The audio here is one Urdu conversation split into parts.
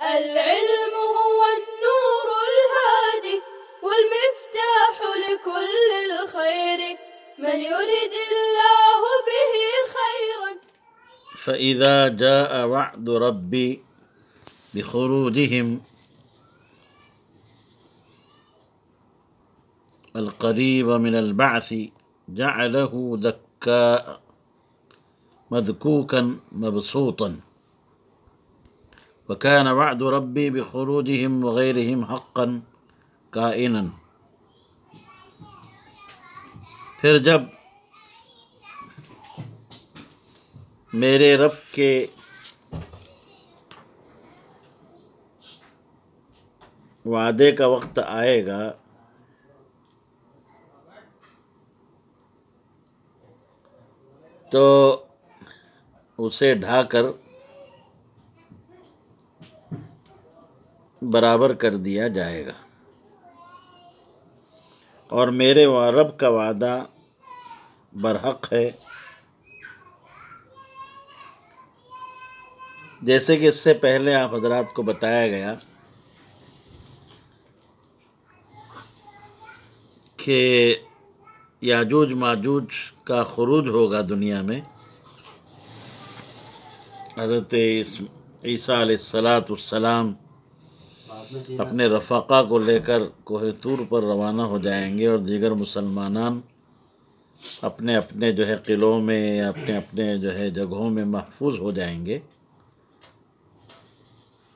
العلم هو النور الهادي والمفتاح لكل الخير من يرد الله به خيرا. فإذا جاء وعد ربي بخروجهم القريب من البعث جعله دكاء مذكوكا مبسوطا وكان وعد ربي بخروجهم وغيرهم حقا کائنا. پھر جب میرے رب کے وعدے کا وقت آئے گا تو اسے ڈھا کر برابر کر دیا جائے گا، اور میرے رب کا وعدہ برحق ہے. جیسے کہ اس سے پہلے آپ حضرات کو بتایا گیا کہ یاجوج ماجوج کا خروج ہوگا دنیا میں. حضرت عیسیٰ علیہ السلام اپنے رفقا کو لے کر کوہ طور پر روانہ ہو جائیں گے، اور دیگر مسلمانان اپنے اپنے جو ہے قلعوں میں یا اپنے اپنے جو ہے جگہوں میں محفوظ ہو جائیں گے.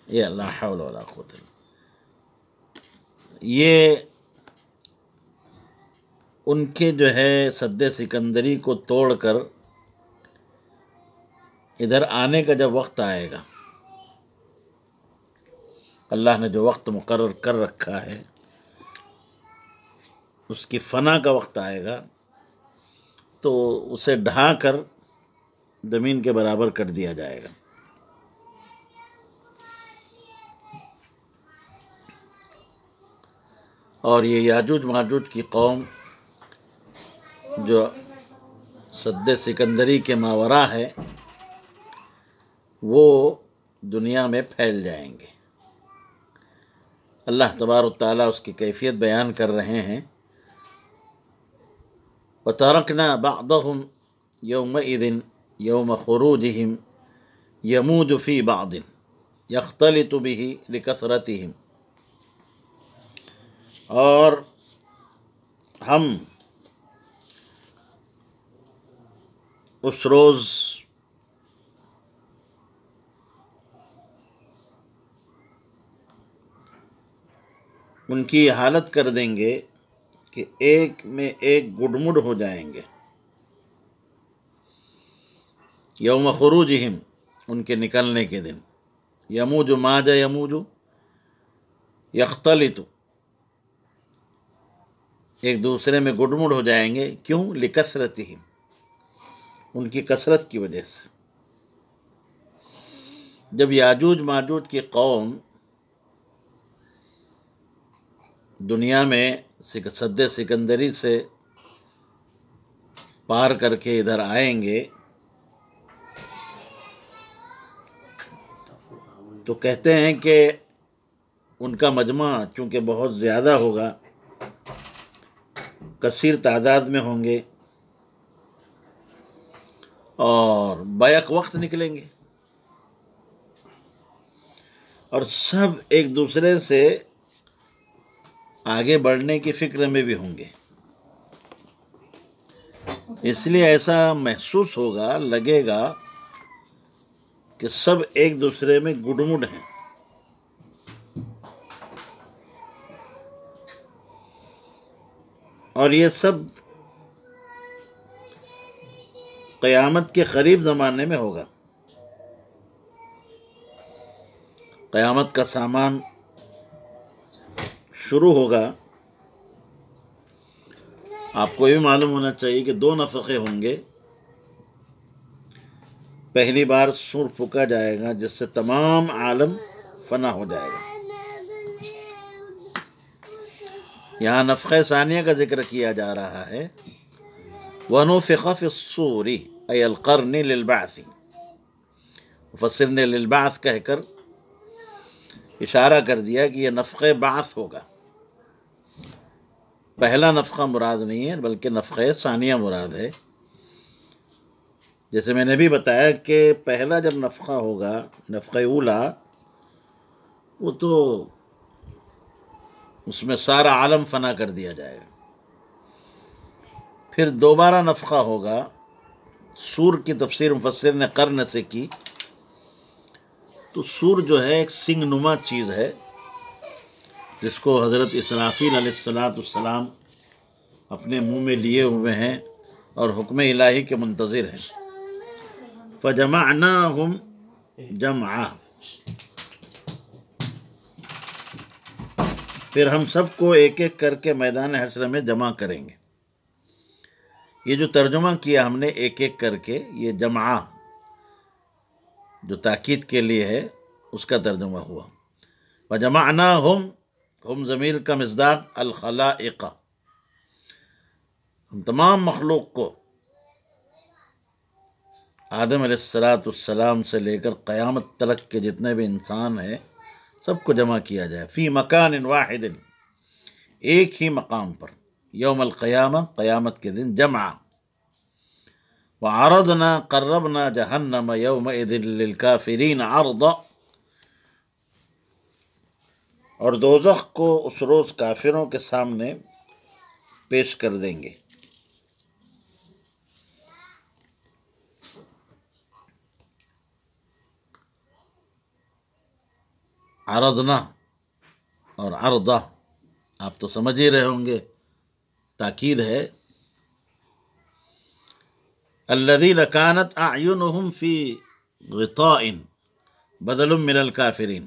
یہ لا حول ولا قوت الا باللہ. یہ ان کے جو ہے سد سکندری کو توڑ کر ادھر آنے کا جب وقت آئے گا، اللہ نے جو وقت مقرر کر رکھا ہے اس کی فنا کا وقت آئے گا تو اسے ڈھا کر زمین کے برابر کر دیا جائے گا. اور یہ یاجوج ماجوج کی قوم جو سد سکندری کے ماوراء ہے وہ دنیا میں پھیل جائیں گے. اللہ تبارک و تعالیٰ اس کی کیفیت بیان کر رہے ہیں. وَتَرَكْنَا بَعْضَهُمْ يَوْمَئِذٍ يَوْمَ خُرُوجِهِمْ يَمُوجُ فِي بَعْضٍ يَخْتَلِطُ بِهِ لِكَثْرَتِهِمْ. اور ہم اس روز ان کی حالت کر دیں گے کہ ایک میں ایک گڈمڈ ہو جائیں گے. یوم خروجہم، ان کے نکلنے کے دن. یموج ماج یموج یختلط، ایک دوسرے میں گڈمڈ ہو جائیں گے. کیوں؟ لکثرتہم، ان کی کثرت کی وجہ سے. جب یاجوج ماجوج کی قوم دنیا میں سد سکندری سے پار کر کے ادھر آئیں گے تو کہتے ہیں کہ ان کا مجمع چونکہ بہت زیادہ ہوگا، کثیر تعداد میں ہوں گے اور بیک وقت نکلیں گے، اور سب ایک دوسرے سے آگے بڑھنے کی فکر میں بھی ہوں گے. اس لیے ایسا محسوس ہوگا، لگے گا کہ سب ایک دوسرے میں گڈمڈ ہیں. اور یہ سب قیامت کے قریب زمانے میں ہوگا. قیامت کا سامان شروع ہوگا. آپ کو یہ معلوم ہونا چاہیے کہ 2 نفخے ہوں گے. پہلی بار سور پھونکا جائے گا جس سے تمام عالم فنا ہو جائے گا. یہاں نفخہ ثانیہ کا ذکر کیا جا رہا ہے. وَنُفِخَ فِي الصُّورِ أي القرن للبعث. مفسر نے للبعث کہہ کر اشارہ کر دیا کہ یہ نفخہ بعث ہوگا. پہلا نفخہ مراد نہیں ہے بلکہ نفخہ ثانیہ مراد ہے. جیسے میں نے بھی بتایا کہ پہلا جب نفخہ ہوگا، نفخہ اولا، وہ تو اس میں سارا عالم فنا کر دیا جائے گا. پھر دوبارہ نفخہ ہوگا. سور کی تفسیر مفسر نے قرن سے کی. تو سور جو ہے ایک سنگ نما چیز ہے جس کو حضرت اسرافیل علیہ السلام اپنے منہ میں لیے ہوئے ہیں اور حکم الہی کے منتظر ہیں. فجمعناہم جمعا، پھر ہم سب کو ایک ایک کر کے میدان حشر میں جمع کریں گے. یہ جو ترجمہ کیا ہم نے ایک ایک کر کے، یہ جمعہ جو تاکید کے لیے ہے اس کا ترجمہ ہوا. وجمعناہم، ہم ضمیر کا مصداق الخلائق، ہم تمام مخلوق کو آدم علیہ السلام سے لے کر قیامت تلک کے جتنے بھی انسان ہیں سب کو جمع کیا جائے. فی مکان واحد، ایک ہی مقام پر، یوم القیامہ، قیامت کے دن. جمع. وعرضنا قربنا جہنم یومئذ للکافرین عرضا، اور دوزخ کو اس روز کافروں کے سامنے پیش کر دیں گے. عرضنا اور عرضہ آپ تو سمجھ ہی رہے ہوں گے، تاکید ہے. الذین کانت اعینہم فی غطاء بدل من الکافرین.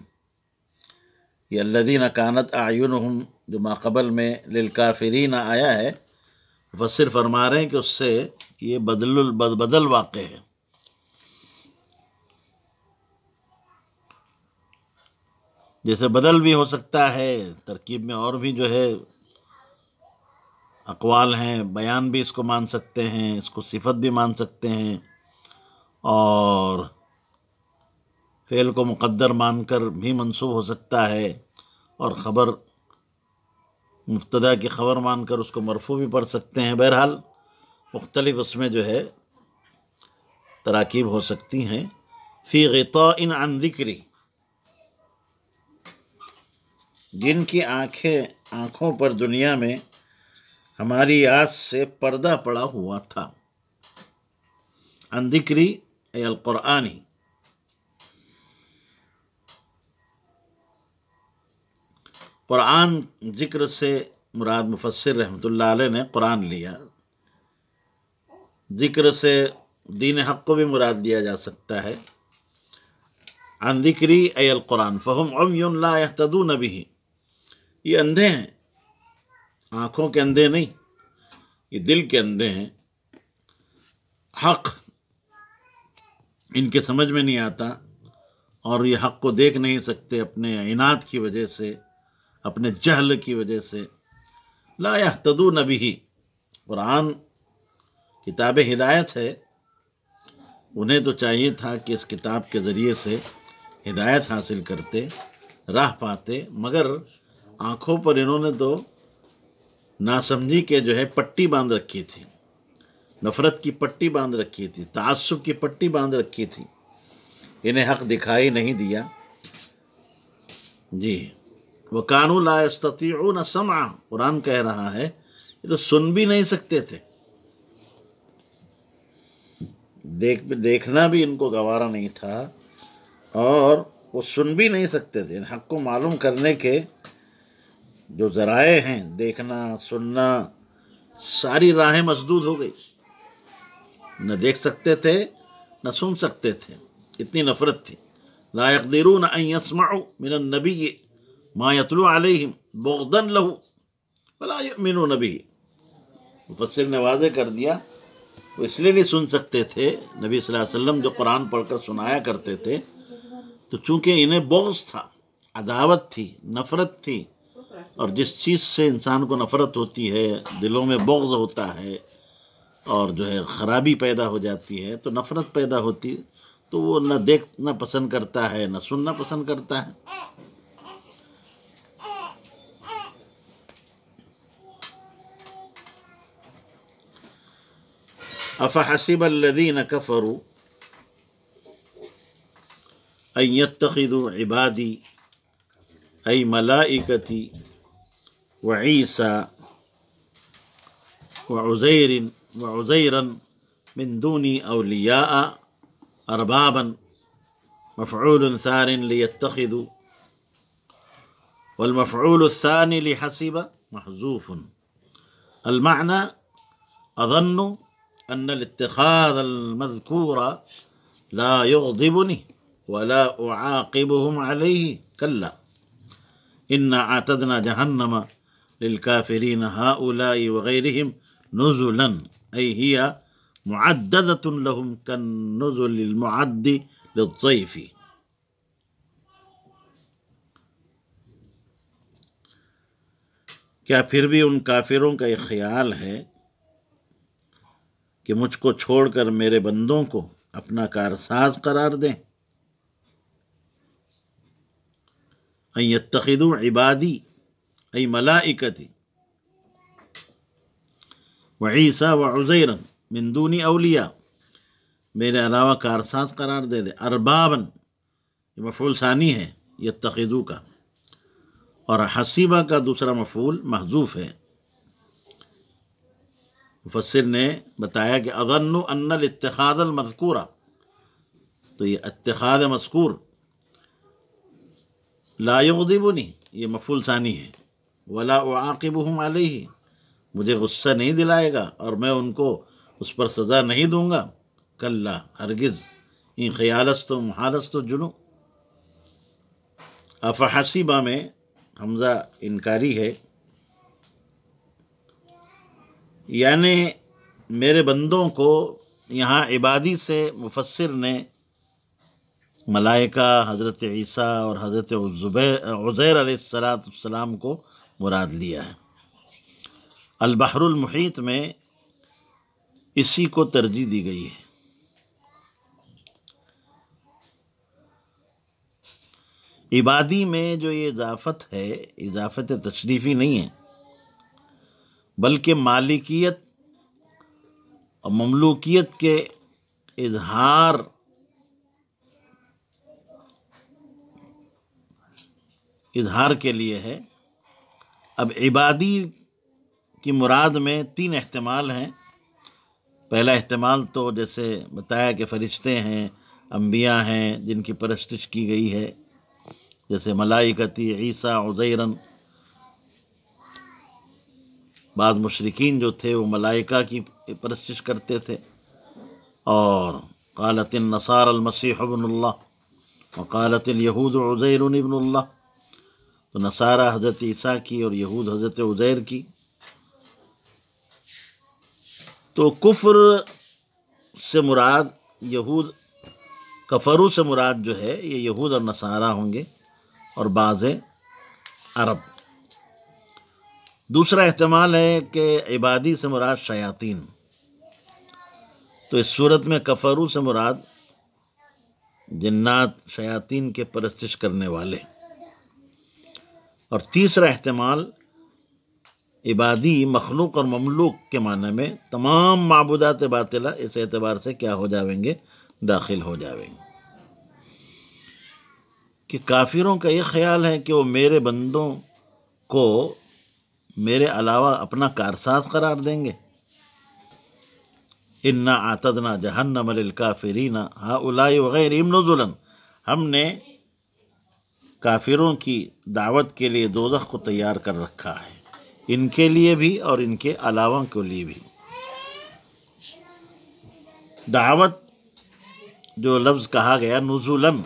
یہ الذین کانت اعینہم جو ما قبل میں للکافرین آیا ہے، مفسر فرما رہے ہیں کہ اس سے یہ بدل واقع ہے. جیسے بدل بھی ہو سکتا ہے، ترکیب میں اور بھی جو ہے اقوال ہیں، بیان بھی اس کو مان سکتے ہیں، اس کو صفت بھی مان سکتے ہیں، اور فعل کو مقدر مان کر بھی منصوب ہو سکتا ہے، اور خبر مبتدا کی خبر مان کر اس کو مرفوع بھی پڑھ سکتے ہیں. بہرحال مختلف اس میں جو ہے تراکیب ہو سکتی ہیں. فی غطاء عن ذکری، جن کی آنکھوں پر دنیا میں ہماری یاد سے پردہ پڑا ہوا تھا. عن ذکری ای القرآنی، قرآن ذکر سے مراد مفسر رحمۃ اللہ علیہ نے قرآن لیا. ذکر سے دین حق کو بھی مراد دیا جا سکتا ہے. عن ذکری ای القرآن فہم عمی لا یہتدون بہ، یہ اندھے ہیں، آنکھوں کے اندھے نہیں، یہ دل کے اندھے ہیں. حق ان کے سمجھ میں نہیں آتا اور یہ حق کو دیکھ نہیں سکتے اپنے عناد کی وجہ سے، اپنے جہل کی وجہ سے. لا یہتدون بہ، قرآن کتاب ہدایت ہے، انہیں تو چاہیے تھا کہ اس کتاب کے ذریعے سے ہدایت حاصل کرتے، راہ پاتے، مگر آنکھوں پر انہوں نے تو ناسمجھی کے جو ہے پٹی باندھ رکھی تھی، نفرت کی پٹی باندھ رکھی تھی، تعصب کی پٹی باندھ رکھی تھی، انہیں حق دکھائی نہیں دیا. جی. وَكَانُوا لَا يَسْتَطِيعُونَ سَمْعًا، قرآن کہہ رہا ہے یہ تو سن بھی نہیں سکتے تھے، دیکھنا بھی ان کو گوارا نہیں تھا، اور وہ سن بھی نہیں سکتے تھے. حق کو معلوم کرنے کے جو ذرائع ہیں، دیکھنا، سننا، ساری راہیں مسدود ہو گئی، نہ دیکھ سکتے تھے نہ سن سکتے تھے، اتنی نفرت تھی. لا يقدرون ان يسمعوا من النبي ما يتلو عليهم بغضا له ولا يؤمنون به. مفسر نے واضح کر دیا وہ اس لیے نہیں سن سکتے تھے، نبی صلی اللہ علیہ وسلم جو قرآن پڑھ کر سنایا کرتے تھے، تو چونکہ انہیں بغض تھا، عداوت تھی، نفرت تھی، اور جس چیز سے انسان کو نفرت ہوتی ہے، دلوں میں بغض ہوتا ہے اور جو ہے خرابی پیدا ہو جاتی ہے، تو نفرت پیدا ہوتی ہے، تو وہ نہ دیکھنا پسند کرتا ہے نہ سننا پسند کرتا ہے. افحسب الذین کفروا ان یتخذوا عبادی ای ملائکتی وعیسیٰ وعزیرا من دونی اولیاء اربابا مفعول ثان لیتخذوا والمفعول الثاني لحسب محذوف المعنى أظن أن الاتخاذ المذكور لا يغضبني ولا أعاقبهم عليه كلا إنا أعتدنا جهنم للكافرين هؤلاء وغيرهم نزلا أي هي معددة لهم كالنزل المعد للضيف. کیا پھر بھی ان کافروں کا یہ خیال ہے کہ مجھ کو چھوڑ کر میرے بندوں کو اپنا کارساز قرار دیں؟ ان یتخذوا عبادی ای ملائکتی وعیسیٰ وعزیرا من دونی اولیاء، میرے علاوہ کارساز قرار دے اربابا، یہ مفعول ثانی ہے یتخذوا کا، اور حسیبہ کا دوسرا مفعول محذوف ہے۔ مفسر نے بتایا کہ اظن ان الاتخاذ المذکور، تو یہ اتخاذ مذکور، لا یغضبنی یہ مفعول ثانی ہے، ولا اعاقبهم علیہ مجھے غصہ نہیں دلائے گا اور میں ان کو اس پر سزا نہیں دوں گا، کلا ہرگز، ان خیالست و محالست و جنو۔ افحسیبہ میں حمزہ انکاری ہے، یعنی میرے بندوں کو، یہاں عبادی سے مفسر نے ملائکہ، حضرت عیسیٰ اور حضرت عزیر علیہ السلام کو مراد لیا ہے۔ البحر المحیط میں اسی کو ترجیح دی گئی ہے۔ عبادی میں جو یہ اضافت ہے، اضافت تشریفی نہیں ہے، بلکہ مالکیت اور مملوکیت کے اظہار کے لیے ہے۔ اب عبادی کی مراد میں 3 احتمال ہیں۔ پہلا احتمال تو جیسے بتایا کہ فرشتے ہیں، انبیاء ہیں جن کی پرستش کی گئی ہے، جیسے ملائکتی، عیسیٰ، عزیرن۔ بعض مشرکین جو تھے وہ ملائکہ کی پرستش کرتے تھے، اور قالت النصارى المسیح ابن اللہ وقالت الیہود عزیر ابن اللہ، تو نصارہ حضرت عیسیٰ کی اور یہود حضرت عزیر کی۔ تو کفر سے مراد یہود، کفرو سے مراد جو ہے یہ یہود اور نصارہ ہوں گے اور بعض عرب۔ دوسرا احتمال ہے کہ عبادی سے مراد شیاطین، تو اس صورت میں کفرو سے مراد جنات، شیاطین کے پرستش کرنے والے۔ اور تیسرا احتمال عبادی مخلوق اور مملوک کے معنی میں تمام معبودات باطلہ اس اعتبار سے کیا ہو جاویں گے، داخل ہو جاویں گے، کہ کافروں کا یہ خیال ہے کہ وہ میرے بندوں کو میرے علاوہ اپنا کارساز قرار دیں گے۔ انا اعتدنا جہنم للکافرین ہؤلاء وغیرہم نزلا، ہم نے کافروں کی دعوت کے لیے دوزخ کو تیار کر رکھا ہے، ان کے لیے بھی اور ان کے علاوہ کے لیے بھی۔ دعوت جو لفظ کہا گیا نزولاً،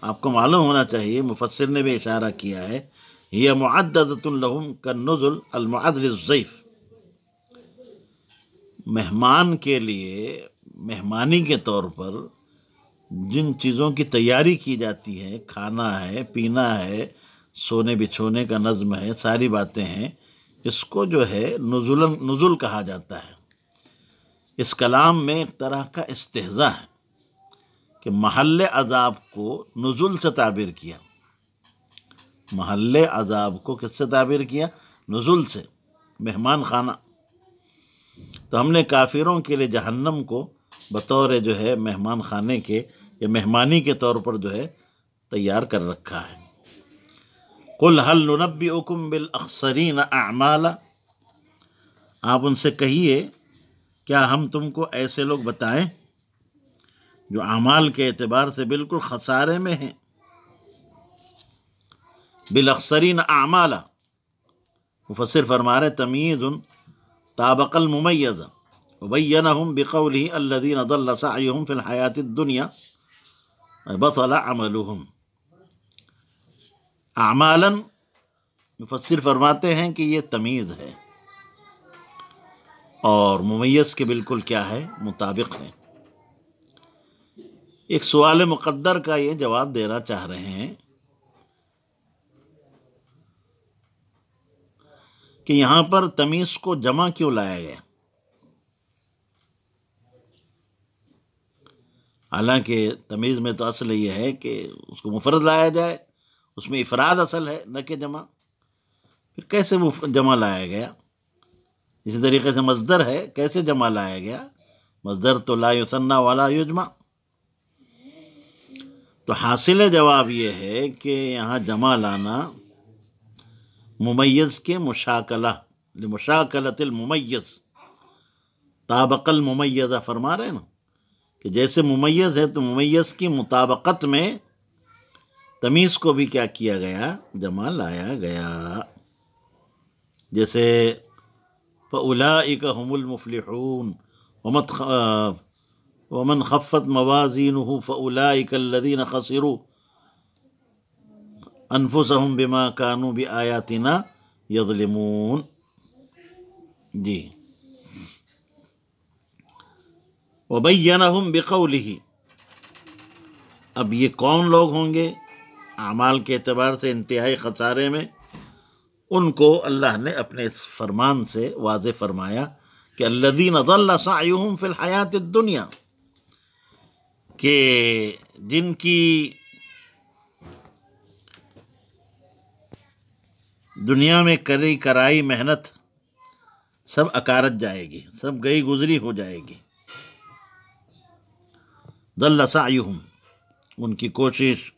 آپ کو معلوم ہونا چاہیے، مفسر نے بھی اشارہ کیا ہے، یہ معددۃ لہم کالنزل المعد للضیف، مہمان کے لیے مہمانی کے طور پر جن چیزوں کی تیاری کی جاتی ہے، کھانا ہے، پینا ہے، سونے بچھونے کا نظم ہے، ساری باتیں ہیں، اس کو جو ہے نزل کہا جاتا ہے۔ اس کلام میں ایک طرح کا استہزاء ہے کہ محل عذاب کو نزل سے تعبیر کیا، محل عذاب کو کس سے تعبیر کیا؟ نزل سے، مہمان خانہ۔ تو ہم نے کافروں کے لیے جہنم کو بطور جو ہے مہمان خانے کے یا مہمانی کے طور پر جو ہے تیار کر رکھا ہے۔ قل هل ننبئکم بالاخسرین اعمالا، آپ ان سے کہیے کیا ہم تم کو ایسے لوگ بتائیں جو اعمال کے اعتبار سے بالکل خسارے میں ہیں۔ بالاخسرین اعمالا، مفسر فرما رہے تمییز طابق الممیز وبینہم بقولہ الذین ضل سعیہم فی الحیاۃ الدنیا بطل عملہم۔ اعمالا مفسر فرماتے ہیں کہ یہ تمیز ہے اور ممیز کے بالکل کیا ہے، مطابق ہے۔ ایک سوال مقدر کا یہ جواب دینا چاہ رہے ہیں کہ یہاں پر تمیز کو جمع کیوں لایا گیا؟ حالانکہ تمیز میں تو اصل یہ ہے کہ اس کو مفرد لایا جائے، اس میں افراد اصل ہے نہ کہ جمع، پھر کیسے جمع لایا گیا؟ اسی طریقے سے مصدر ہے، کیسے جمع لایا گیا؟ مصدر تو لا یثنی ولا یجمع۔ تو حاصل جواب یہ ہے کہ یہاں جمع لانا ممیز کے مشاکلہ، لمشاکلۃ الممیز، طابق الممیزہ فرما رہے ہیں نا کہ جیسے ممیز ہے تو ممیز کی مطابقت میں تمیز کو بھی کیا کیا گیا، جمع لایا گیا۔ جیسے فَأُولَئِكَ هُمُ الْمُفْلِحُونَ ومن خفت موازینہ فأولئک الذین خسروا انفسهم بما كانوا بآیاتنا یظلمون۔ جی، وبینہم بقولہ، اب یہ کون لوگ ہوں گے اعمال کے اعتبار سے انتہائی خسارے میں؟ ان کو اللہ نے اپنے اس فرمان سے واضح فرمایا کہ الذین ضل سعیہم فی الحیاۃ الدنیا، کہ جن کی دنیا میں کری کرائی محنت سب اکارت جائے گی، سب گئی گزری ہو جائے گی۔ ضل سعیہم، ان کی کوشش،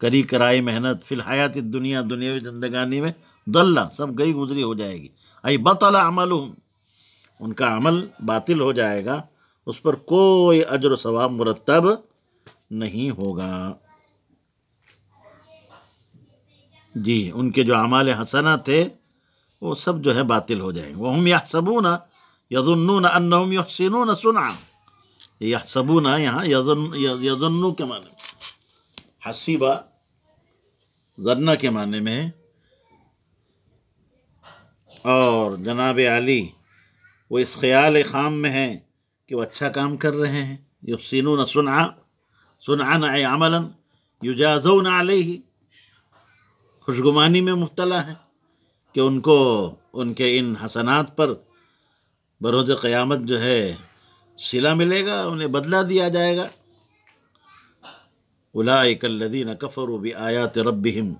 کری کرائی محنت، فی الحیات الدنیا، دنیاوی زندگانی میں، ضل سب گئی گزری ہو جائے گی، ای بطل عملہم، ان کا عمل باطل ہو جائے گا، اس پر کوئی اجر و ثواب مرتب نہیں ہوگا۔ جی، ان کے جو اعمال حسنہ تھے وہ سب جو ہے باطل ہو جائیں گے۔ وہم یحسبون یظنون انہم یحسنون صنعا، یحسبون یہاں یظنو کے معنی میں، حسیبہ ظنہ کے معنی میں ہے، اور جناب علی وہ اس خیال خام میں ہیں کہ وہ اچھا کام کر رہے ہیں۔ یحسنون صنعا، صنعا ای عملا یجازون علیہ، خوشگمانی میں مبتلا ہے کہ ان کو ان کے ان حسنات پر بروز قیامت جو ہے صلہ ملے گا، انہیں بدلہ دیا جائے گا۔ اولئک الذین کفروا بآیات ربہم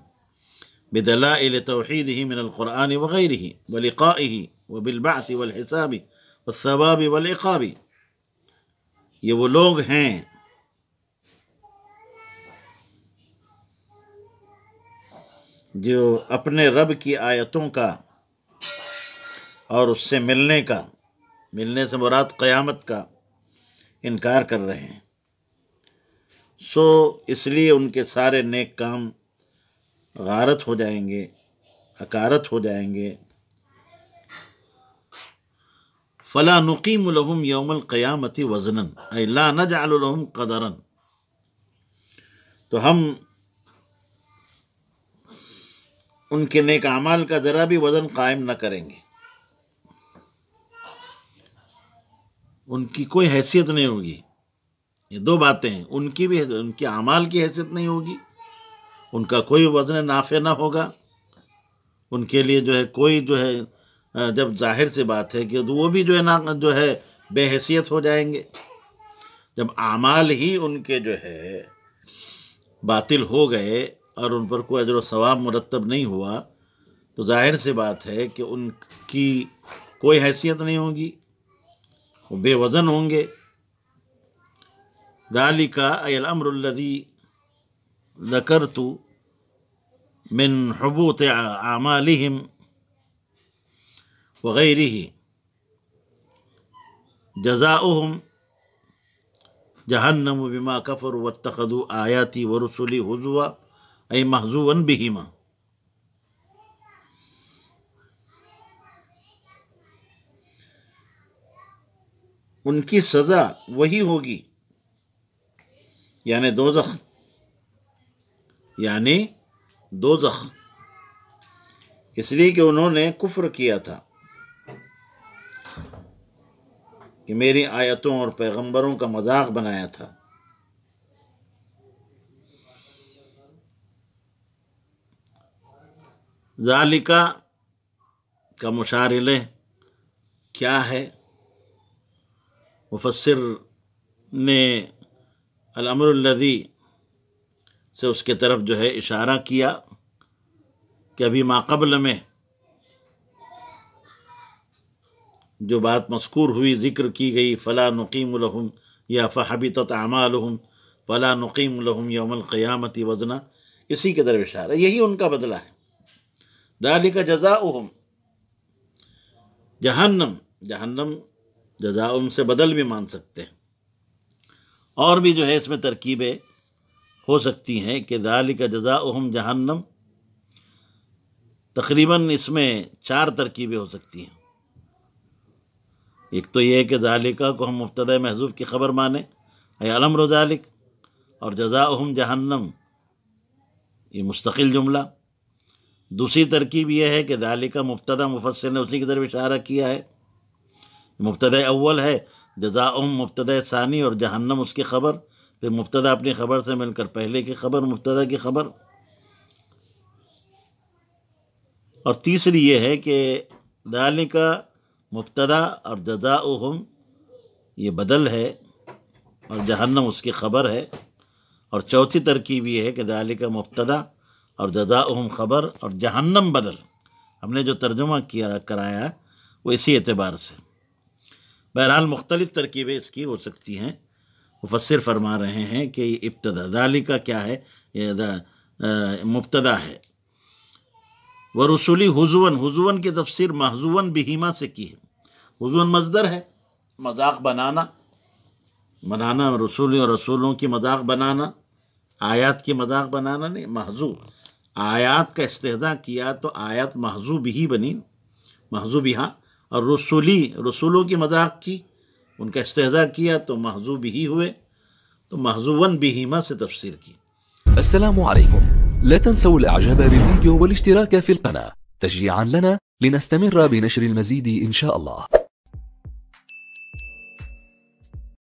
بدلائل توحیدہ من القرآن وغیرہ ولقائہ وبالبعث والحساب والثواب والعقاب، یہ وہ لوگ ہیں جو اپنے رب کی آیتوں کا اور اس سے ملنے کا، ملنے سے مراد قیامت کا، انکار کر رہے ہیں، سو اس لیے ان کے سارے نیک کام غارت ہو جائیں گے، اکارت ہو جائیں گے۔ فلا نقیم لهم یوم القیامت وزنا، ای لا نجعل لهم قدرا، تو ہم ان کے نیک اعمال کا ذرا بھی وزن قائم نہ کریں گے، ان کی کوئی حیثیت نہیں ہوگی۔ یہ دو باتیں ہیں، ان کی بھی، ان کے اعمال کی حیثیت نہیں ہوگی، ان کا کوئی وزن نافع نہ ہوگا، ان کے لیے جو ہے کوئی جو ہے، جب ظاہر سی بات ہے کہ وہ بھی جو ہے جو ہے بے حیثیت ہو جائیں گے۔ جب اعمال ہی ان کے جو ہے باطل ہو گئے اور ان پر کوئی اجر و ثواب مرتب نہیں ہوا، تو ظاہر سی بات ہے کہ ان کی کوئی حیثیت نہیں ہوگی۔ وہ بے وزن ہوں گے۔ ذالک ای الامر الذی ذکرت من حبوط اعمالہم وغیرہ جزاؤہم جہنم بما کفروا واتخذوا آیاتی ورسلی ہزوا ای محزوا بہما۔ ان کی سزا وہی ہوگی، یعنی دوزخ، اس لیے کہ انہوں نے کفر کیا تھا کہ میری آیتوں اور پیغمبروں کا مذاق بنایا تھا۔ ذالکہ کا مشار الیہ کیا ہے؟ مفسر نے الامر الذی سے اس کے طرف جو ہے اشارہ کیا کہ ابھی ما قبل میں جو بات مذکور ہوئی، ذکر کی گئی، فلا نقیم لہم یا فحبطت اعمالہم فلا نقیم لہم یوم القیامت وزنا، اسی کے طرف اشارہ، یہی ان کا بدلہ ہے۔ ذالک جزاؤہم جہنم جزاؤہم سے بدل بھی مان سکتے ہیں، اور بھی جو ہے اس میں ترکیبیں ہو سکتی ہیں کہ ذالک جزاؤہم جہنم، تقریباً اس میں 4 ترکیبیں ہو سکتی ہیں۔ ایک تو یہ ہے کہ ذالکہ کو ہم مبتدا محذوف کی خبر مانیں، اے الامر ذالک، اور جزاؤہم جہنم یہ مستقل جملہ۔ دوسری ترکیب یہ ہے کہ ذالکہ مبتدا، مفسر نے اسی کی طرف اشارہ کیا ہے، مبتدا اول ہے، جزاؤہم مبتدا ثانی اور جہنم اس کی خبر، پھر مبتدا اپنی خبر سے مل کر پہلے کی خبر، مبتدا کی خبر۔ اور تیسری یہ ہے کہ ذالکہ مبتدا اور جزاؤہم یہ بدل ہے اور جہنم اس کی خبر ہے۔ اور چوتھی ترکیب یہ ہے کہ ذالکہ مبتدا اور جزاؤہم خبر اور جہنم بدل۔ ہم نے جو ترجمہ کرایا وہ اسی اعتبار سے۔ بہرحال مختلف ترکیبیں اس کی ہو سکتی ہیں۔ مفسر فرما رہے ہیں کہ یہ ابتدا، ذالکہ کیا ہے؟ یہ مبتدا ہے۔ ورسلی حزون کی تفسیر محزون بہما سے کی ہے۔ حزون مصدر ہے، مذاق بنانا، رسولی اور رسولوں کی مذاق بنانا، آیات کی مذاق بنانا نہیں، محزو، آیات کا استہزاء کیا تو آیات محزو بھی بنی، محزو بہا، اور رسولوں کی مذاق کی، ان کا استہزاء کیا تو محزو بھی ہوئے، تو محزون بہما سے تفسیر کی۔ السلام عليكم، لا تنسوا الاعجاب بالفيديو والاشتراك في القناة تشجيعا لنا لنستمر بنشر المزيد إن شاء الله.